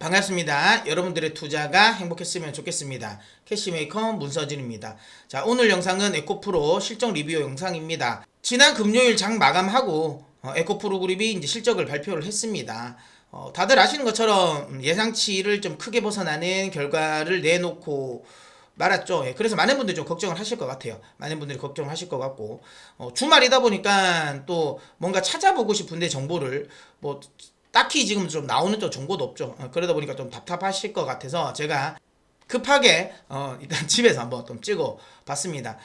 반갑습니다. 여러분들의 투자가 행복했으면 좋겠습니다. 캐시메이커 문서진입니다. 자, 오늘 영상은 에코프로 실적 리뷰 영상입니다. 지난 금요일 장 마감하고 에코프로 그룹이 이제 실적을 발표를 했습니다. 다들 아시는 것처럼 예상치를 좀 크게 벗어나는 결과를 내놓고 말았죠. 예, 그래서 많은 분들이 좀 걱정을 하실 것 같아요. 많은 분들이 걱정을 하실 것 같고 주말이다 보니까 또 뭔가 찾아보고 싶은데 정보를 뭐 딱히 지금 좀 나오는 또 정보도 없죠. 그러다 보니까 좀 답답하실 것 같아서 제가 급하게 일단 집에서 한번 좀 찍어 봤습니다.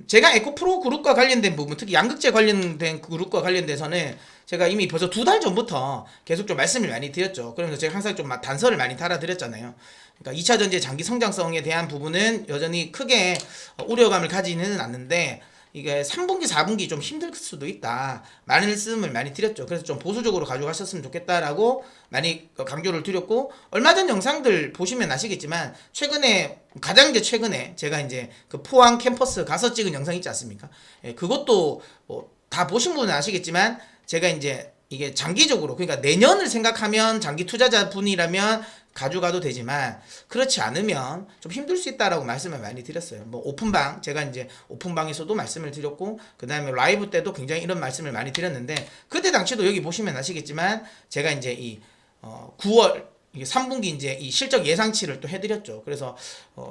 제가 에코프로 그룹과 관련된 부분, 특히 양극재 관련된 그룹과 관련돼서는 제가 이미 벌써 2달 전부터 계속 좀 말씀을 많이 드렸죠. 그러면서 제가 항상 좀 단서를 많이 달아드렸잖아요. 그러니까 2차 전지의 장기 성장성에 대한 부분은 여전히 크게 우려감을 가지는 않는데 이게 3분기, 4분기 좀 힘들 수도 있다. 말씀을 많이 드렸죠. 그래서 좀 보수적으로 가져가셨으면 좋겠다라고 많이 강조를 드렸고, 얼마 전 영상들 보시면 아시겠지만, 가장 이제 최근에 제가 이제 그 포항 캠퍼스 가서 찍은 영상 있지 않습니까? 예, 그것도 다 보신 분은 아시겠지만, 제가 이제 이게 장기적으로, 그러니까 내년을 생각하면 장기 투자자 분이라면 가져가도 되지만 그렇지 않으면 좀 힘들 수 있다라고 말씀을 많이 드렸어요. 뭐 오픈방, 제가 이제 오픈방에서도 말씀을 드렸고, 그 다음에 라이브 때도 굉장히 이런 말씀을 많이 드렸는데, 그때 당시도 여기 보시면 아시겠지만 제가 이제 이 9월 3분기 이제 이 실적 예상치를 또 해드렸죠. 그래서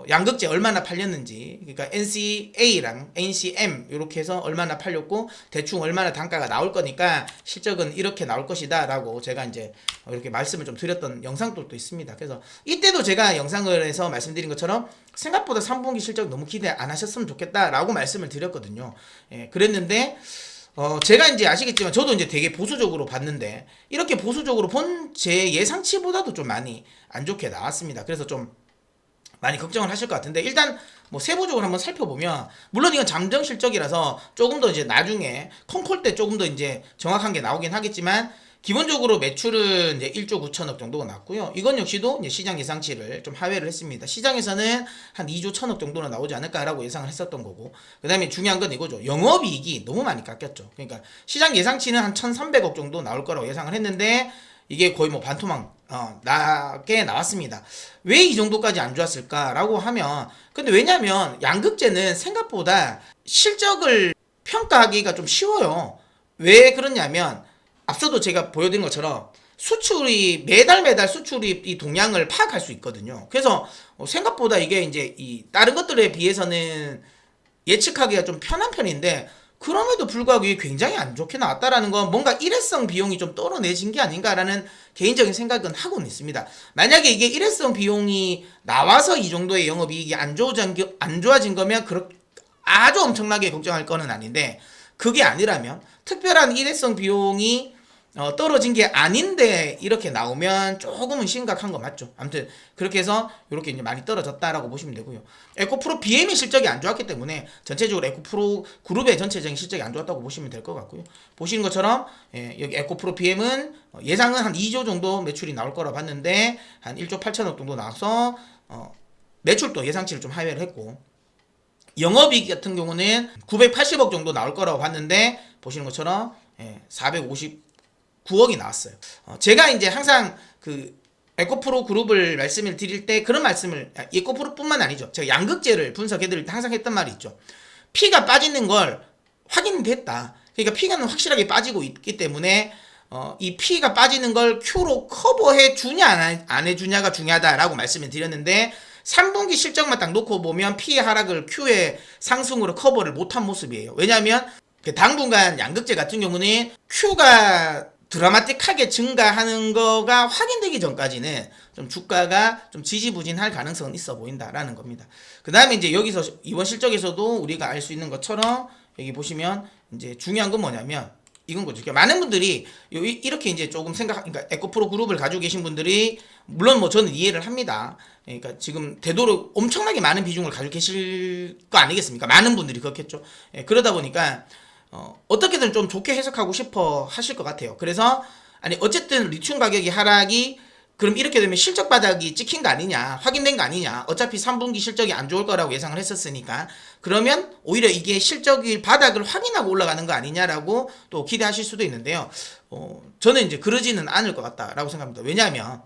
양극재 얼마나 팔렸는지, 그러니까 NCA랑 NCM 이렇게 해서 얼마나 팔렸고 대충 얼마나 단가가 나올 거니까 실적은 이렇게 나올 것이다라고 제가 이제 이렇게 말씀을 좀 드렸던 영상도 또 있습니다. 그래서 이때도 제가 영상을 해서 말씀드린 것처럼 생각보다 3분기 실적 너무 기대 안 하셨으면 좋겠다라고 말씀을 드렸거든요. 예, 그랬는데 제가 이제 아시겠지만 저도 이제 되게 보수적으로 봤는데 이렇게 보수적으로 본 제 예상치보다도 좀 많이 안 좋게 나왔습니다. 그래서 좀 많이 걱정을 하실 것 같은데, 일단 뭐 세부적으로 한번 살펴보면, 물론 이건 잠정 실적이라서 조금 더 이제 나중에 콩콜 때 조금 더 이제 정확한 게 나오긴 하겠지만, 기본적으로 매출은 이제 1조 9천억 정도가 났고요. 이건 역시도 이제 시장 예상치를 좀 하회를 했습니다. 시장에서는 한 2조 1천억 정도는 나오지 않을까라고 예상을 했었던 거고, 그 다음에 중요한 건 이거죠. 영업이익이 너무 많이 깎였죠. 그러니까 시장 예상치는 한 1,300억 정도 나올 거라고 예상을 했는데 이게 거의 뭐 반토막 나게 나왔습니다. 왜 이 정도까지 안 좋았을까라고 하면, 근데 왜냐면 양극재는 생각보다 실적을 평가하기가 좀 쉬워요. 왜 그러냐면 앞서도 제가 보여드린 것처럼 수출이 매달 수출이 이 동향을 파악할 수 있거든요. 그래서 생각보다 이게 이제 이 다른 것들에 비해서는 예측하기가 좀 편한 편인데, 그럼에도 불구하고 이게 굉장히 안 좋게 나왔다라는 건 뭔가 일회성 비용이 좀 떨어내진 게 아닌가라는 개인적인 생각은 하고는 있습니다. 만약에 이게 일회성 비용이 나와서 이 정도의 영업이익이 안 좋아진 거면 아주 엄청나게 걱정할 거는 아닌데, 그게 아니라면 특별한 일회성 비용이 떨어진 게 아닌데 이렇게 나오면 조금은 심각한 거 맞죠? 아무튼 그렇게 해서 이렇게 이제 많이 떨어졌다라고 보시면 되고요. 에코프로 BM의 실적이 안 좋았기 때문에 전체적으로 에코프로 그룹의 전체적인 실적이 안 좋았다고 보시면 될 것 같고요. 보시는 것처럼 여기 에코프로 BM은 예상은 한 2조 정도 매출이 나올 거라 봤는데 한 1조 8천억 정도 나와서 매출도 예상치를 좀 하회를 했고, 영업이익 같은 경우는 980억 정도 나올 거라고 봤는데 보시는 것처럼 459억이 나왔어요. 제가 이제 항상 그 에코프로 그룹을 말씀을 드릴 때 그런 말씀을, 에코프로뿐만 아니죠, 제가 양극재를 분석해 드릴 때 항상 했던 말이 있죠. P가 빠지는 걸 확인됐다. 그러니까 P가 확실하게 빠지고 있기 때문에 이 P가 빠지는 걸 Q로 커버해 주냐 안 해주냐가 중요하다라고 말씀을 드렸는데, 3분기 실적만 딱 놓고 보면 P의 하락을 Q의 상승으로 커버를 못한 모습이에요. 왜냐하면 당분간 양극재 같은 경우는 Q가 드라마틱하게 증가하는 거가 확인되기 전까지는 좀 주가가 좀 지지부진할 가능성은 있어 보인다라는 겁니다. 그 다음에 이제 여기서 이번 실적에서도 우리가 알 수 있는 것처럼 여기 보시면 이제 중요한 건 뭐냐면 이건 거죠. 그러니까 많은 분들이 이렇게 이제 조금 그러니까 에코프로 그룹을 가지고 계신 분들이, 물론 뭐 저는 이해를 합니다. 그러니까 지금 되도록 엄청나게 많은 비중을 가지고 계실 거 아니겠습니까? 많은 분들이 그렇겠죠. 그러다 보니까 어떻게든 좀 좋게 해석하고 싶어 하실 것 같아요. 그래서 어쨌든 리튬 가격이 하락이, 그럼 이렇게 되면 실적 바닥이 찍힌 거 아니냐, 확인된 거 아니냐, 어차피 3분기 실적이 안 좋을 거라고 예상을 했었으니까 그러면 오히려 이게 실적이 바닥을 확인하고 올라가는 거 아니냐라고 또 기대하실 수도 있는데요. 저는 이제 그러지는 않을 것 같다라고 생각합니다. 왜냐하면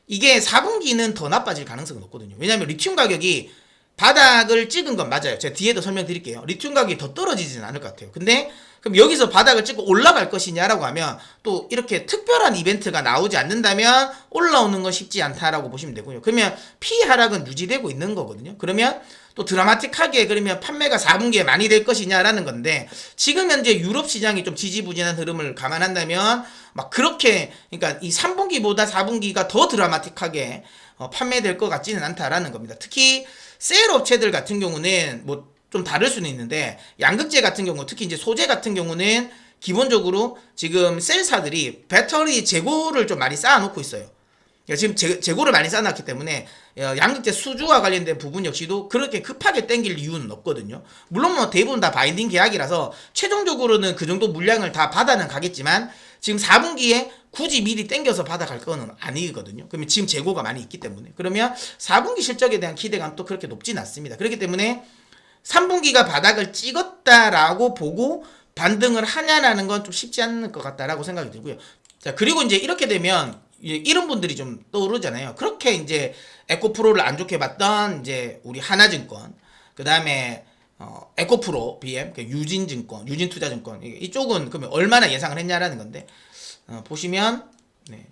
이게 4분기는 더 나빠질 가능성은 없거든요. 왜냐하면 리튬 가격이 바닥을 찍은 건 맞아요. 제가 뒤에도 설명드릴게요. 리튬 가격이 더 떨어지지는 않을 것 같아요. 근데 그럼 여기서 바닥을 찍고 올라갈 것이냐라고 하면 또 이렇게 특별한 이벤트가 나오지 않는다면 올라오는 건 쉽지 않다라고 보시면 되고요. 그러면 P 하락은 유지되고 있는 거거든요. 그러면 또 드라마틱하게 그러면 판매가 4분기에 많이 될 것이냐라는 건데 지금 현재 유럽 시장이 좀 지지부진한 흐름을 감안한다면 막 그렇게 그러니까 이 3분기보다 4분기가 더 드라마틱하게 판매될 것 같지는 않다라는 겁니다. 특히 셀 업체들 같은 경우는 뭐 좀 다를 수는 있는데 양극재 같은 경우 특히 이제 소재 같은 경우는 기본적으로 지금 셀사들이 배터리 재고를 좀 많이 쌓아놓고 있어요. 지금 재고를 많이 쌓아놨기 때문에 양극재 수주와 관련된 부분 역시도 그렇게 급하게 땡길 이유는 없거든요. 물론 뭐 대부분 다 바인딩 계약이라서 최종적으로는 그 정도 물량을 다 받아는 가겠지만 지금 4분기에 굳이 미리 땡겨서 받아갈 거는 아니거든요. 그러면 지금 재고가 많이 있기 때문에 그러면 4분기 실적에 대한 기대감도 그렇게 높지는 않습니다. 그렇기 때문에 3분기가 바닥을 찍었다라고 보고 반등을 하냐라는 건 좀 쉽지 않을 것 같다라고 생각이 들고요. 자, 그리고 이제 이렇게 되면 이런 분들이 좀 떠오르잖아요. 그렇게 이제 에코프로를 안 좋게 봤던 이제 우리 하나증권, 그 다음에 에코프로 BM, 유진증권, 유진투자증권 이쪽은 그러면 얼마나 예상을 했냐라는 건데 보시면 네.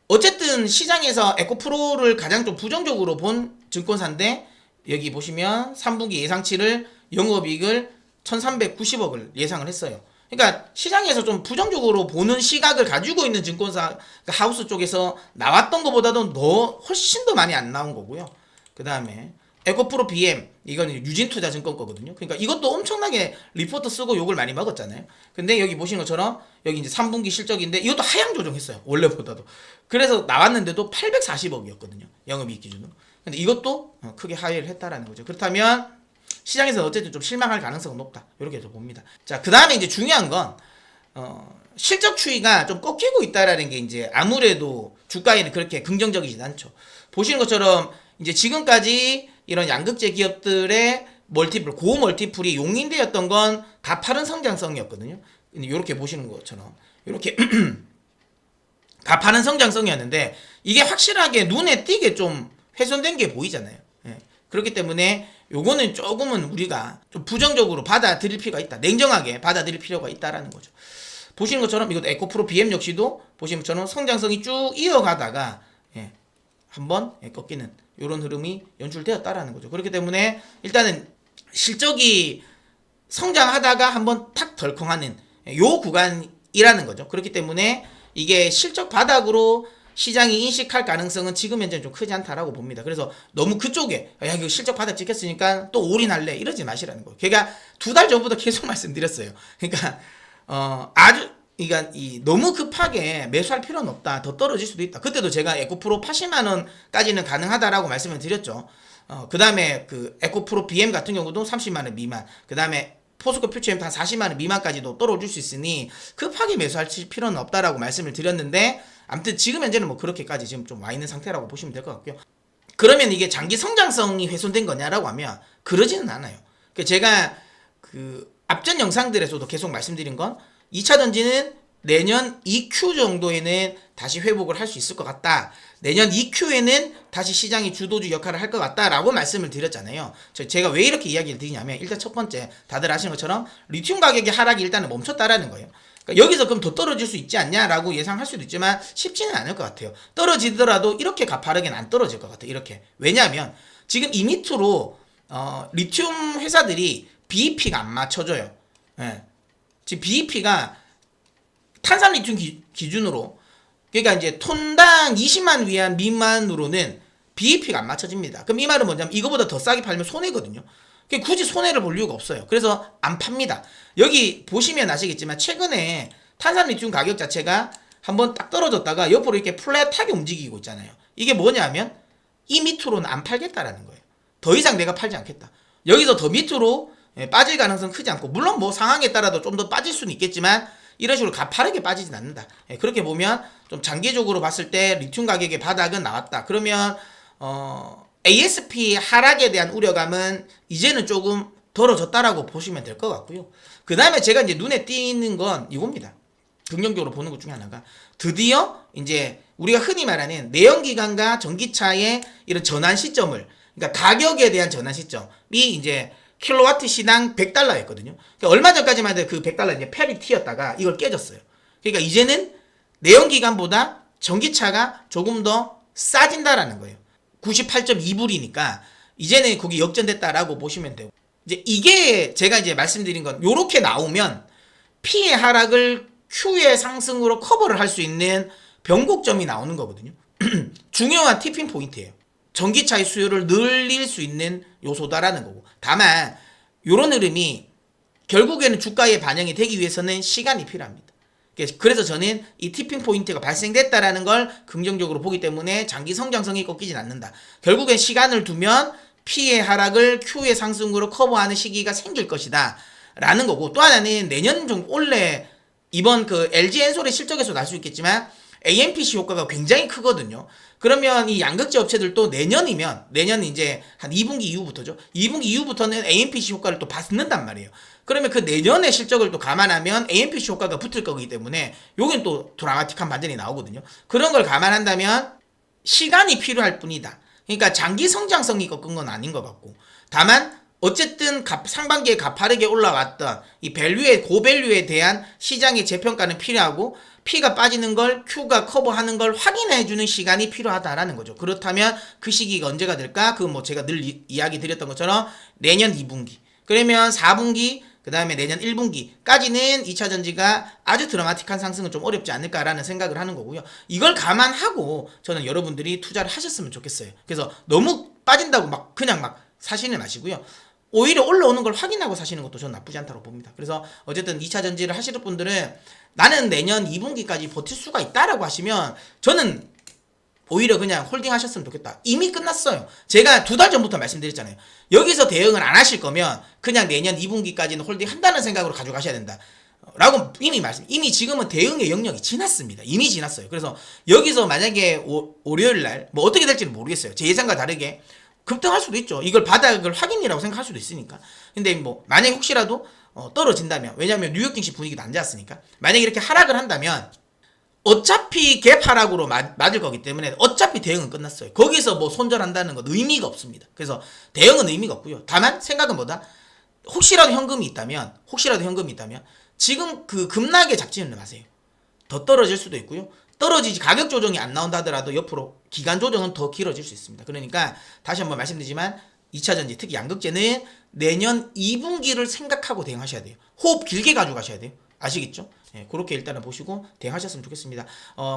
어쨌든 시장에서 에코프로를 가장 좀 부정적으로 본 증권사인데 여기 보시면 3분기 예상치를 영업이익을 1390억을 예상을 했어요. 그러니까 시장에서 좀 부정적으로 보는 시각을 가지고 있는 증권사 하우스 쪽에서 나왔던 것보다도 훨씬 더 많이 안 나온 거고요. 그 다음에 에코프로 BM 이거는 유진투자증권 거거든요. 그러니까 이것도 엄청나게 리포트 쓰고 욕을 많이 먹었잖아요. 근데 여기 보시는 것처럼 여기 이제 3분기 실적인데 이것도 하향 조정했어요. 원래보다도. 그래서 나왔는데도 840억이었거든요. 영업이익 기준으로. 근데 이것도 크게 하회를 했다라는 거죠. 그렇다면 시장에서 어쨌든 좀 실망할 가능성은 높다. 이렇게 해서 봅니다. 자, 그 다음에 이제 중요한 건 실적 추이가 좀 꺾이고 있다라는 게 이제 아무래도 주가에는 그렇게 긍정적이진 않죠. 보시는 것처럼 이제 지금까지 이런 양극재 기업들의 멀티플, 고 멀티플이 용인되었던 건 가파른 성장성이었거든요. 이렇게 보시는 것처럼 이렇게 가파른 성장성이었는데 이게 확실하게 눈에 띄게 좀 훼손된 게 보이잖아요. 예. 그렇기 때문에 요거는 조금은 우리가 좀 부정적으로 받아들일 필요가 있다. 냉정하게 받아들일 필요가 있다라는 거죠. 보시는 것처럼 이것도 에코프로 BM 역시도 보시는 것처럼 성장성이 쭉 이어가다가 한번 꺾이는 이런 흐름이 연출되었다라는 거죠. 그렇기 때문에 일단은 실적이 성장하다가 한번 탁 덜컹하는 요 구간이라는 거죠. 그렇기 때문에 이게 실적 바닥으로 시장이 인식할 가능성은 지금 현재는 좀 크지 않다라고 봅니다. 그래서 너무 그쪽에 야 이거 실적 바닥 찍혔으니까 또 올인할래 이러지 마시라는 거예요. 걔가 2달 전부터 계속 말씀드렸어요. 그러니까 아주 그러니까 너무 급하게 매수할 필요는 없다. 더 떨어질 수도 있다. 그때도 제가 에코프로 80만 원까지는 가능하다라고 말씀을 드렸죠. 그 다음에 그 에코프로 BM 같은 경우도 30만 원 미만. 그 다음에 포스코 퓨처엠 한 40만 원 미만까지도 떨어질 수 있으니 급하게 매수할 필요는 없다라고 말씀을 드렸는데 아무튼 지금 현재는 뭐 그렇게까지 지금 좀 와 있는 상태라고 보시면 될 것 같고요. 그러면 이게 장기 성장성이 훼손된 거냐라고 하면 그러지는 않아요. 제가 그 앞전 영상들에서도 계속 말씀드린 건 2차 전지는 내년 2Q 정도에는 다시 회복을 할 수 있을 것 같다. 내년 2Q에는 다시 시장이 주도주 역할을 할 것 같다라고 말씀을 드렸잖아요. 제가 왜 이렇게 이야기를 드리냐면 일단 첫 번째 다들 아시는 것처럼 리튬 가격의 하락이 일단은 멈췄다라는 거예요. 그러니까 여기서 그럼 더 떨어질 수 있지 않냐라고 예상할 수도 있지만 쉽지는 않을 것 같아요. 떨어지더라도 이렇게 가파르게는 안 떨어질 것 같아요. 이렇게. 왜냐하면 지금 이 밑으로 리튬 회사들이 BEP가 안 맞춰져요. 예. 지금 BEP가 탄산 리튬 기준으로 그러니까 이제 톤당 20만 위안 미만으로는 BEP가 안 맞춰집니다. 그럼 이 말은 뭐냐면 이거보다 더 싸게 팔면 손해거든요. 굳이 손해를 볼 이유가 없어요. 그래서 안 팝니다. 여기 보시면 아시겠지만 최근에 탄산 리튬 가격 자체가 한번 딱 떨어졌다가 옆으로 이렇게 플랫하게 움직이고 있잖아요. 이게 뭐냐면 이 밑으로는 안 팔겠다라는 거예요. 더 이상 내가 팔지 않겠다. 여기서 더 밑으로 빠질 가능성은 크지 않고 물론 뭐 상황에 따라도 좀 더 빠질 수는 있겠지만 이런 식으로 가파르게 빠지진 않는다. 그렇게 보면 좀 장기적으로 봤을 때 리튬 가격의 바닥은 나왔다. 그러면 ASP 하락에 대한 우려감은 이제는 조금 덜어졌다라고 보시면 될 것 같고요. 그 다음에 제가 이제 눈에 띄는 건 이겁니다. 긍정적으로 보는 것 중에 하나가 드디어 이제 우리가 흔히 말하는 내연기관과 전기차의 이런 전환 시점을, 그러니까 가격에 대한 전환 시점이 이제 킬로와트 시당 100달러였거든요. 그러니까 얼마 전까지만 해도 그 100달러 이제 페리티였다가 이걸 깨졌어요. 그러니까 이제는 내연기관보다 전기차가 조금 더 싸진다라는 거예요. 98.2불이니까 이제는 거기 역전됐다라고 보시면 되고, 이제 이게 제가 이제 말씀드린 건 요렇게 나오면 P의 하락을 Q의 상승으로 커버를 할 수 있는 변곡점이 나오는 거거든요. 중요한 티핑 포인트예요. 전기차의 수요를 늘릴 수 있는 요소다라는 거고, 다만 요런 흐름이 결국에는 주가에 반영이 되기 위해서는 시간이 필요합니다. 그래서 저는 이 티핑 포인트가 발생됐다라는 걸 긍정적으로 보기 때문에 장기 성장성이 꺾이진 않는다. 결국엔 시간을 두면 P의 하락을 Q의 상승으로 커버하는 시기가 생길 것이다 라는 거고, 또 하나는 내년 좀 원래 이번 그 LG 엔솔의 실적에서 날 수 있겠지만 AMPC 효과가 굉장히 크거든요. 그러면 이 양극재 업체들도 내년 이제 한 2분기 이후부터죠. 2분기 이후부터는 AMPC 효과를 또 받는단 말이에요. 그러면 그 내년의 실적을 또 감안하면 AMPC 효과가 붙을 거기 때문에 여긴 또 드라마틱한 반전이 나오거든요. 그런 걸 감안한다면 시간이 필요할 뿐이다. 그러니까 장기 성장성이 꺾은 건 아닌 것 같고, 다만 어쨌든 상반기에 가파르게 올라왔던 이 밸류의 고밸류에 대한 시장의 재평가는 필요하고, P가 빠지는 걸 Q가 커버하는 걸 확인해주는 시간이 필요하다라는 거죠. 그렇다면 그 시기가 언제가 될까? 그 뭐 제가 늘 이야기 드렸던 것처럼 내년 2분기, 그러면 4분기, 그 다음에 내년 1분기까지는 2차전지가 아주 드라마틱한 상승은 좀 어렵지 않을까라는 생각을 하는 거고요. 이걸 감안하고 저는 여러분들이 투자를 하셨으면 좋겠어요. 그래서 너무 빠진다고 막 그냥 막 사시는 마시고요. 오히려 올라오는 걸 확인하고 사시는 것도 저는 나쁘지 않다고 봅니다. 그래서 어쨌든 2차전지를 하시는 분들은 나는 내년 2분기까지 버틸 수가 있다라고 하시면 저는 오히려 그냥 홀딩 하셨으면 좋겠다. 이미 끝났어요. 제가 2달 전부터 말씀드렸잖아요. 여기서 대응을 안 하실 거면 그냥 내년 2분기까지는 홀딩 한다는 생각으로 가져가셔야 된다 라고 이미 지금은 대응의 영역이 지났습니다. 이미 지났어요. 그래서 여기서 만약에 월요일날 뭐 어떻게 될지는 모르겠어요. 제 예상과 다르게 급등할 수도 있죠. 이걸 바닥을 확인이라고 생각할 수도 있으니까. 근데 뭐 만약에 혹시라도 떨어진다면, 왜냐하면 뉴욕 증시 분위기도 안 좋았으니까, 만약에 이렇게 하락을 한다면 어차피 갭 하락으로 맞을 거기 때문에 어차피 대응은 끝났어요. 거기서 뭐 손절한다는 건 의미가 없습니다. 그래서 대응은 의미가 없고요. 다만 생각은 뭐다? 혹시라도 현금이 있다면 지금 그 급락에 잡지는 마세요. 더 떨어질 수도 있고요. 떨어지지 가격 조정이 안 나온다 하더라도 옆으로 기간 조정은 더 길어질 수 있습니다. 그러니까 다시 한번 말씀드리지만 2차전지 특히 양극재는 내년 2분기를 생각하고 대응하셔야 돼요. 호흡 길게 가져가셔야 돼요. 아시겠죠? 예, 그렇게 일단은 보시고 대응하셨으면 좋겠습니다.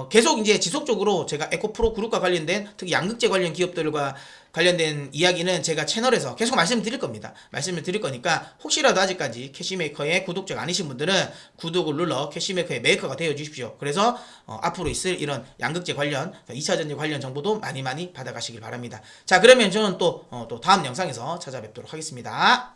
계속 이제 지속적으로 제가 에코프로 그룹과 관련된 특히 양극재 관련 기업들과 관련된 이야기는 제가 채널에서 계속 말씀을 드릴 겁니다. 말씀을 드릴 거니까 혹시라도 아직까지 캐시메이커의 구독자가 아니신 분들은 구독을 눌러 캐시메이커의 메이커가 되어 주십시오. 그래서 앞으로 있을 이런 양극재 관련 2차전지 관련 정보도 많이 받아가시길 바랍니다. 자, 그러면 저는 또 다음 영상에서 찾아뵙도록 하겠습니다.